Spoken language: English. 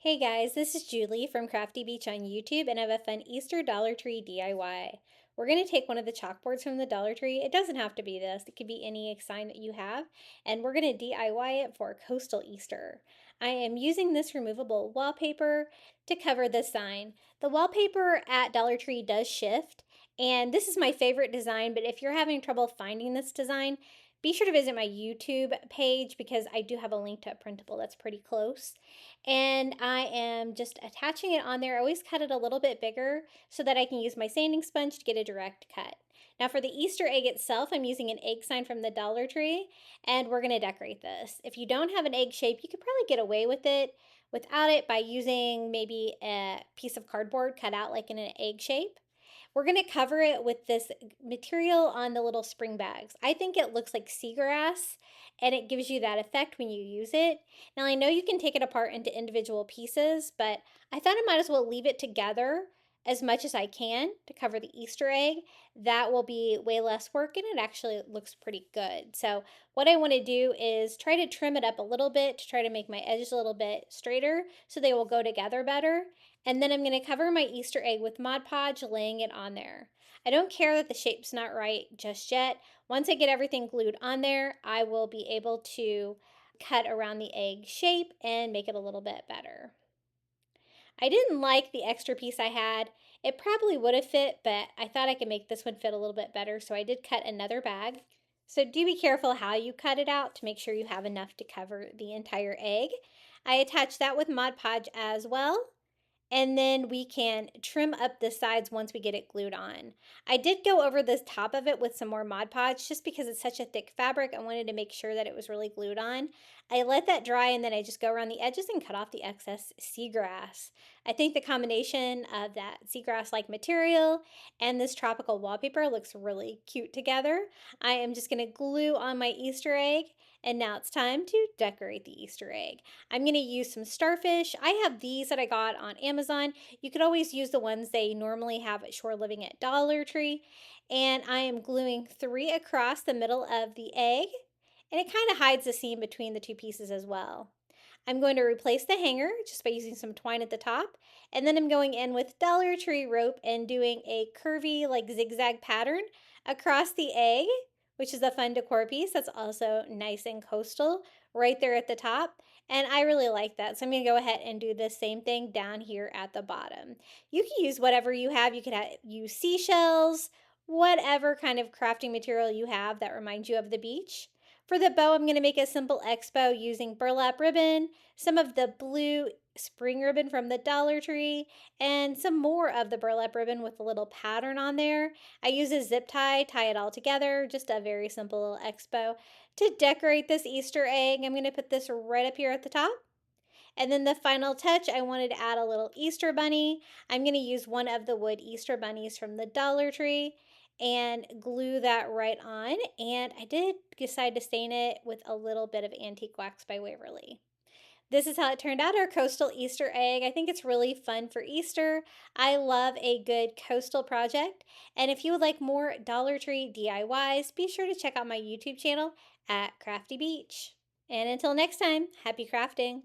Hey guys, this is Julie from Crafty Beach on YouTube, and I have a fun Easter Dollar Tree DIY. We're going to take one of the chalkboards from the Dollar Tree. It doesn't have to be this, it could be any sign that you have, and we're going to DIY it for Coastal Easter. I am using this removable wallpaper to cover the sign. The wallpaper at Dollar Tree does shift, and this is my favorite design, but if you're having trouble finding this design, be sure to visit my YouTube page because I do have a link to a printable that's pretty close. And I am just attaching it on there. I always cut it a little bit bigger so that I can use my sanding sponge to get a direct cut. Now for the Easter egg itself, I'm using an egg sign from the Dollar Tree, and we're gonna decorate this. If you don't have an egg shape, you could probably get away with it without it by using maybe a piece of cardboard cut out like in an egg shape. We're going to cover it with this material on the little spring bags. I think it looks like seagrass and it gives you that effect when you use it. Now I know you can take it apart into individual pieces, but I thought I might as well leave it together as much as I can to cover the Easter egg. That will be way less work and it actually looks pretty good. So what I want to do is try to trim it up a little bit to try to make my edges a little bit straighter so they will go together better. And then I'm going to cover my Easter egg with Mod Podge, laying it on there. I don't care that the shape's not right just yet. Once I get everything glued on there, I will be able to cut around the egg shape and make it a little bit better. I didn't like the extra piece I had. It probably would have fit, but I thought I could make this one fit a little bit better, so I did cut another bag. So do be careful how you cut it out to make sure you have enough to cover the entire egg. I attached that with Mod Podge as well. And then we can trim up the sides once we get it glued on. I did go over the top of it with some more Mod Podge just because it's such a thick fabric. I wanted to make sure that it was really glued on. I let that dry and then I just go around the edges and cut off the excess seagrass. I think the combination of that seagrass-like material and this tropical wallpaper looks really cute together. I am just going to glue on my Easter egg, and now it's time to decorate the Easter egg. I'm going to use some starfish. I have these that I got on Amazon. You could always use the ones they normally have at Shore Living at Dollar Tree. And I am gluing 3 across the middle of the egg. And it kind of hides the seam between the two pieces as well. I'm going to replace the hanger just by using some twine at the top. And then I'm going in with Dollar Tree rope and doing a curvy like zigzag pattern across the egg, which is a fun decor piece that's also nice and coastal right there at the top. And I really like that. So I'm going to go ahead and do the same thing down here at the bottom. You can use whatever you have. You could use seashells, whatever kind of crafting material you have that reminds you of the beach. For the bow, I'm going to make a simple X bow using burlap ribbon, some of the blue spring ribbon from the Dollar Tree, and some more of the burlap ribbon with a little pattern on there. I use a zip tie it all together, just a very simple X bow. To decorate this Easter egg, I'm going to put this right up here at the top. And then the final touch, I wanted to add a little Easter bunny. I'm going to use one of the wood Easter bunnies from the Dollar Tree and glue that right on. And I did decide to stain it with a little bit of antique wax by Waverly. This is how it turned out, our coastal Easter egg. I think it's really fun for Easter. I love a good coastal project. And if you would like more Dollar Tree DIYs, be sure to check out my YouTube channel at Crafty Beach. And until next time, happy crafting.